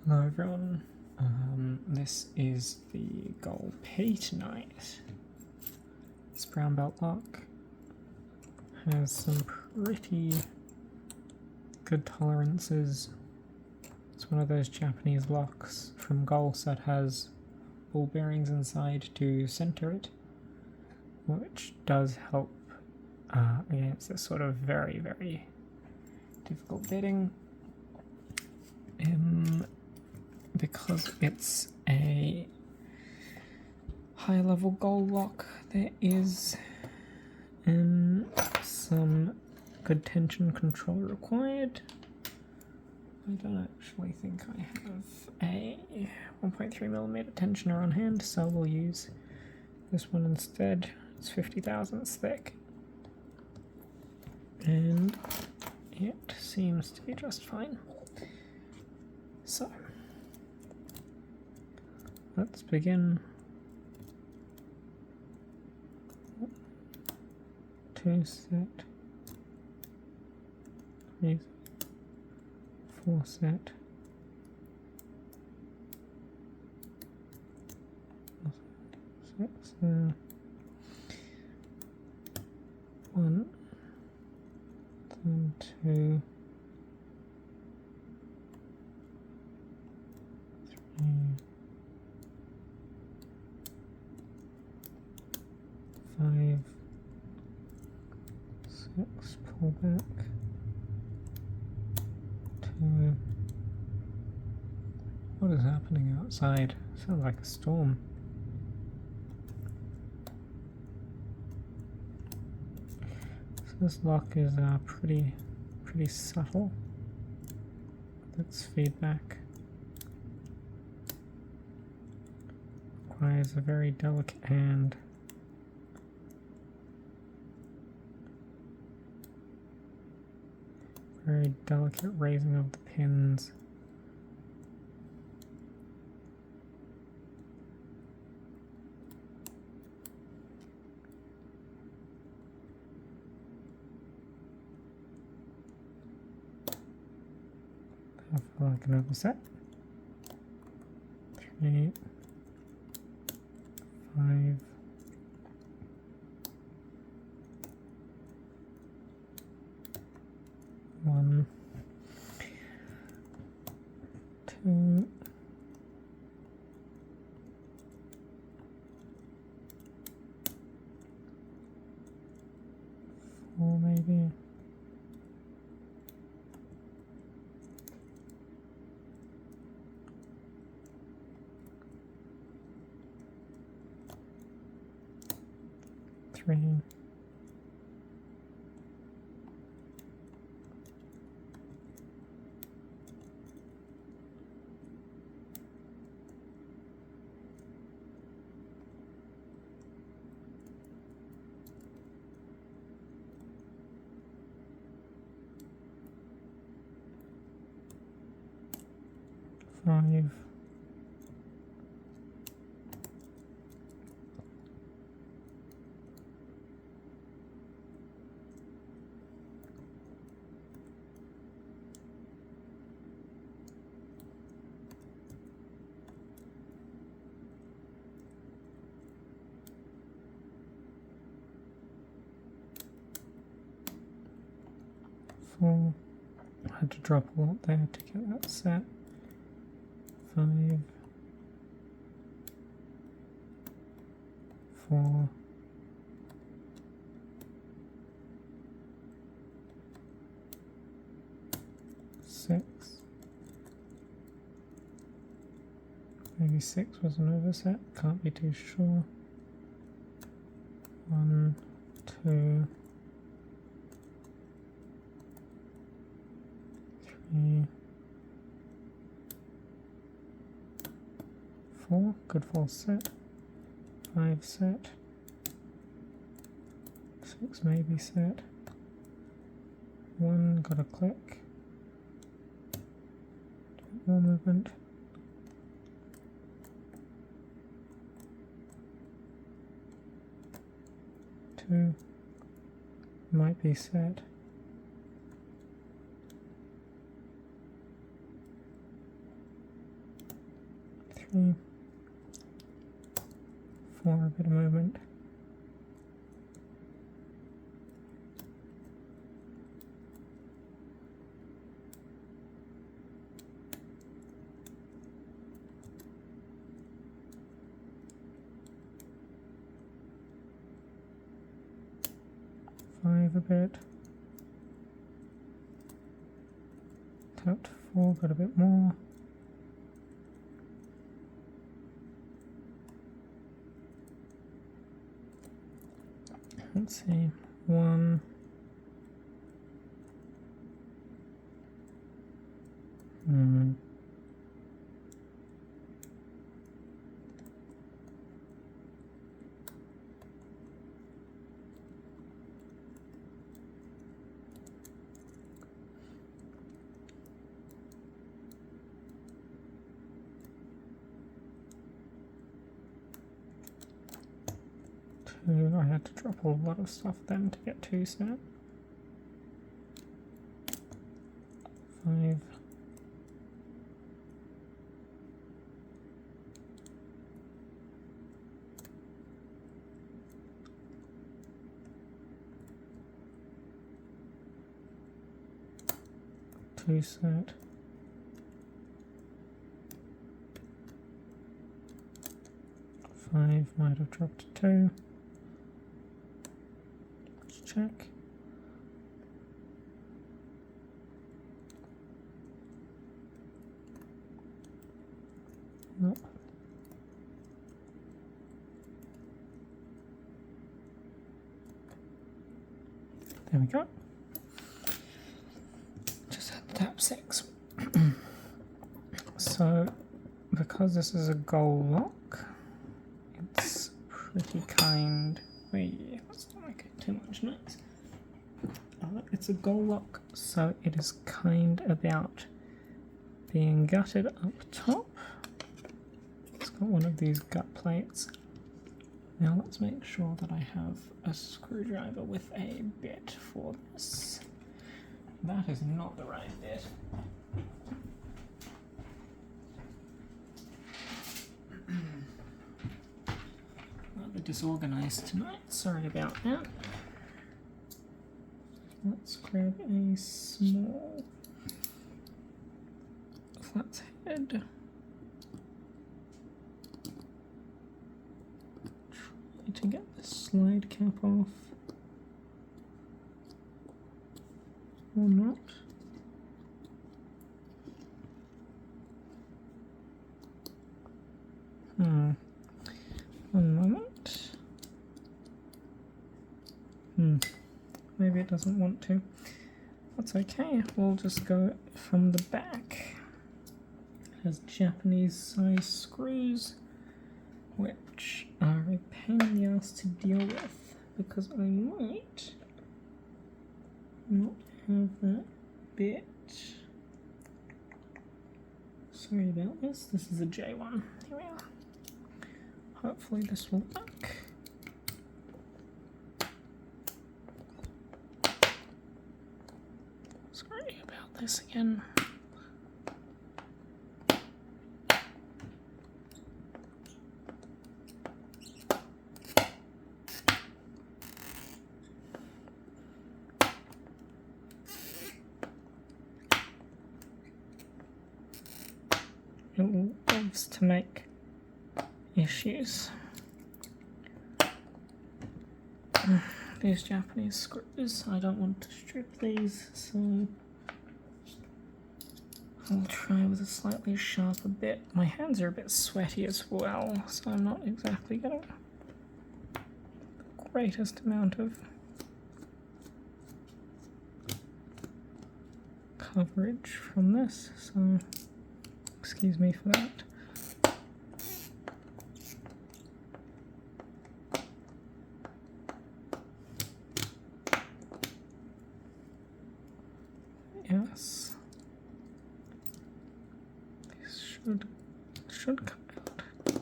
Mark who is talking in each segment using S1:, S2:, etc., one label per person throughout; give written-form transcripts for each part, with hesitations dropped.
S1: Hello everyone, this is the Gold P tonight. This brown belt lock has some pretty good tolerances. It's one of those Japanese locks from Golds that has ball bearings inside to center it, which does help against this sort of very, very difficult bedding. Because it's a high level gold lock, there is some good tension control required. I don't actually think I have a 1.3mm tensioner on hand, so we'll use this one instead. It's 50 thousandths thick, and it seems to be just fine. So let's begin. 2 set, 3, 4 set, 6, 1, 2, 3, 5, 6, pull back, 2. What is happening outside? Sounds like a storm. So this lock is pretty subtle. That's feedback. Requires a very delicate hand. Very delicate raising of the pins. I feel like another set. 3, 5, 1, 2, 4 maybe. 3, 5, 4. I had to drop a lot there to get that set. 5, 4, 6. Maybe 6 was an overset, can't be too sure. 1, 2, 3, 4, good full set. 5 set. 6 maybe set. 1 got a click. More movement. 2 might be set. 3, 4, a bit of movement. A bit. Out to 4, got a bit more. Let's see, 1. 2, I had to drop a lot of stuff then to get 2 set. 5. 2 set. 5 might have dropped to 2. Let's check. No. There we go. Just had to tap 6. So, because this is a goal lock, it's pretty kind. Wait, let's not make it too much noise. It's a goal lock, so it is kind about being gutted up top. It's got one of these gut plates. Now let's make sure that I have a screwdriver with a bit for this. That is not the right bit. Rather disorganized tonight, sorry about that. Let's grab a small flat head. Try to get the slide cap off. Or not. One moment. Maybe it doesn't want to. That's okay, we'll just go from the back. It has Japanese size screws, which are a pain in the ass to deal with because I might not have that bit. Sorry about this. This is a J1. Here we are. Hopefully this will work. Sorry about this again. It loves to make issues. These Japanese screws, I don't want to strip these, so I'll try with a slightly sharper bit. My hands are a bit sweaty as well, so I'm not exactly getting the greatest amount of coverage from this, so excuse me for that. Yes, this should come out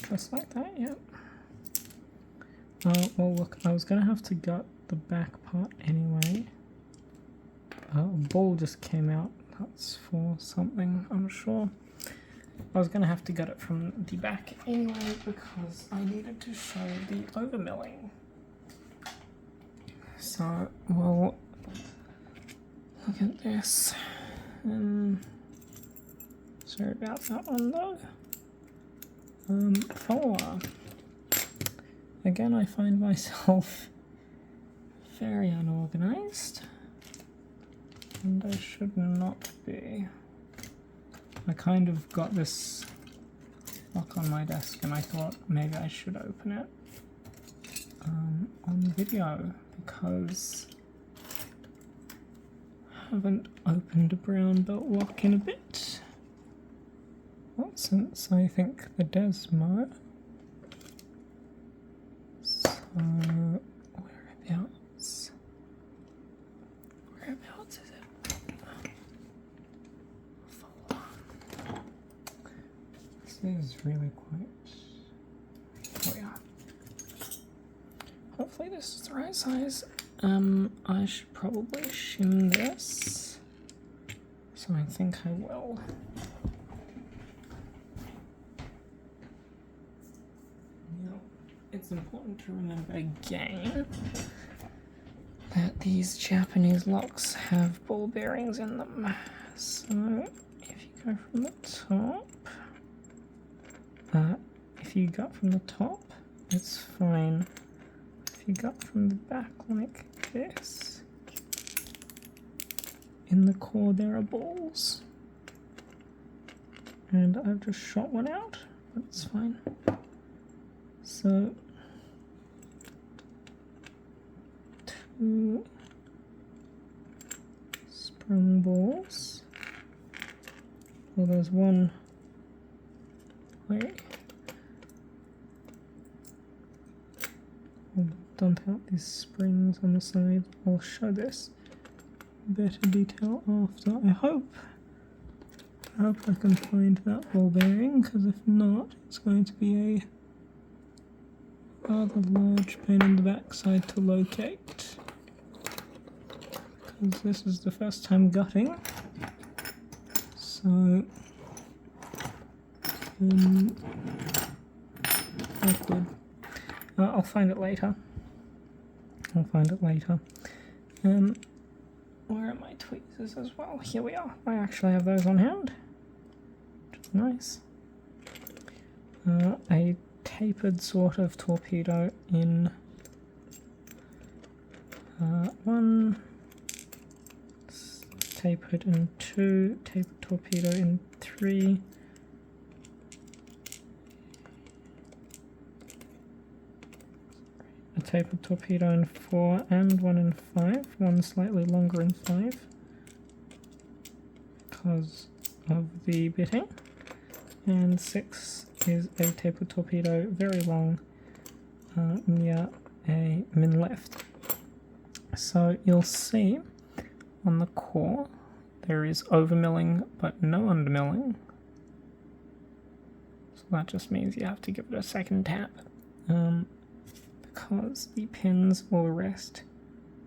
S1: just like that. Yep. Well, look, I was gonna have to gut the back part anyway. A ball just came out, That's for something, I'm sure. I was going to have to get it from the back anyway because I needed to show the overmilling. So we'll look at this. Sorry about that one though. Follower. Again, I find myself very unorganized, and I should not be. I kind of got this lock on my desk and I thought maybe I should open it on video because I haven't opened a brown belt lock in a bit. Not since I think the Desmo. So whereabouts? Whereabouts is it? Follow on. This is really quite. Oh yeah. Hopefully this is the right size. I should probably shim this. So I think I will. It's important to remember again that these Japanese locks have ball bearings in them. So if you go from the top, it's fine. If you go from the back like this, in the core there are balls. And I've just shot one out, but it's fine. So, 2 sprung balls. Well, there's one. Wait. I'll dump out these springs on the side. I'll show this in better detail after. I hope I can find that ball bearing, because if not, it's going to be a rather large pain in the backside to locate, because this is the first time gutting. So awkward. I'll find it later. Where are my tweezers as well? Here we are. I actually have those on hand. Which is nice. A tapered sort of torpedo in 1, tapered in 2, tapered torpedo in 3, a tapered torpedo in 4, and 1 in 5, one slightly longer in 5 because of the bitting, and 6 is a tapered torpedo, very long, near a min left. So you'll see on the core there is overmilling but no undermilling. So that just means you have to give it a second tap, because the pins will rest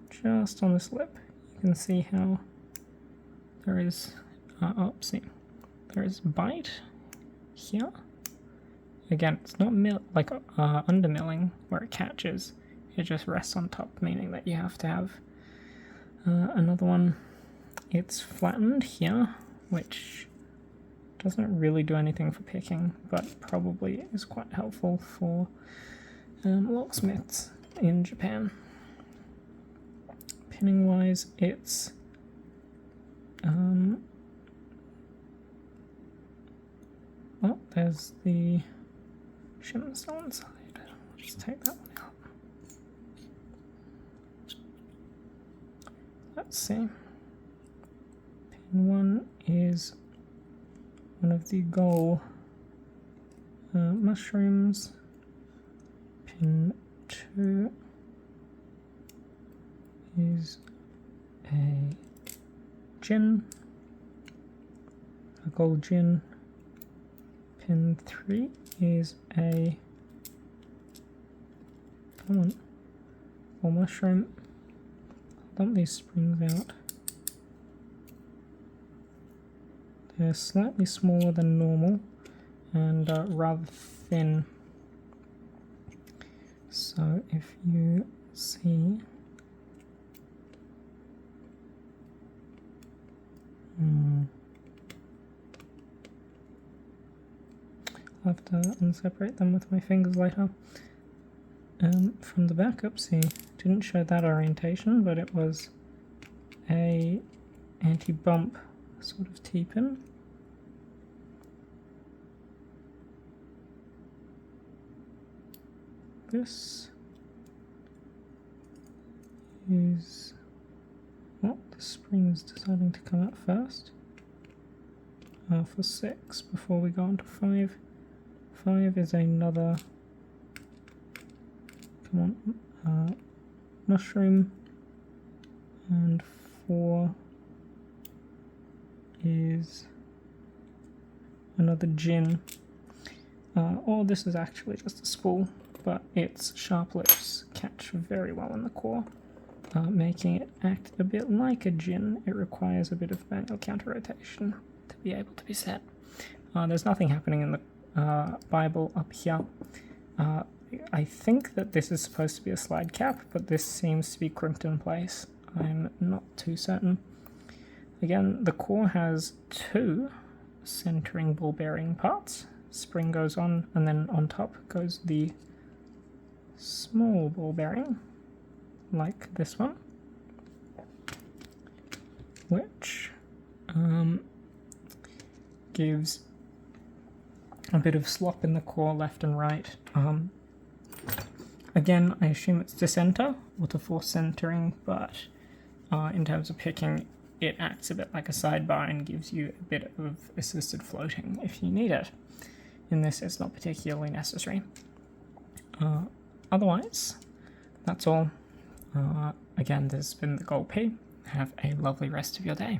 S1: just on this lip. You can see how there is, there is bite here. Again, it's not like undermilling where it catches, it just rests on top, meaning that you have to have another one. It's flattened here, which doesn't really do anything for picking, but probably is quite helpful for locksmiths in Japan. Pinning wise, it's well, there's the shim still inside. I'll just take that one out. Let's see. Pin 1 is one of the goal mushrooms. Pin 2 is a gin, a gold gin. Pin 3 is a full mushroom. I'll dump these springs out. They're slightly smaller than normal and rather thin. So if you see, I'll have to unseparate them with my fingers later. From the backup, see, didn't show that orientation, but it was a anti-bump sort of T-pin. This is what the spring is deciding to come out first. For 6 before we go on to 5. 5 is another, come on, mushroom, and 4 is another gin. Or this is actually just a spool, but its sharp lips catch very well in the core, making it act a bit like a gin. It requires a bit of manual counter rotation to be able to be set. There's nothing happening in the Bible up here. I think that this is supposed to be a slide cap, but this seems to be crimped in place. I'm not too certain. Again, the core has 2 centering ball bearing parts. Spring goes on, and then on top goes the small ball bearing, like this one, which gives a bit of slop in the core left and right. Again, I assume it's to center or to force centering, but in terms of picking, it acts a bit like a sidebar and gives you a bit of assisted floating if you need it. In this, it's not particularly necessary. Otherwise, that's all. Again, this has been the Gold P. Have a lovely rest of your day.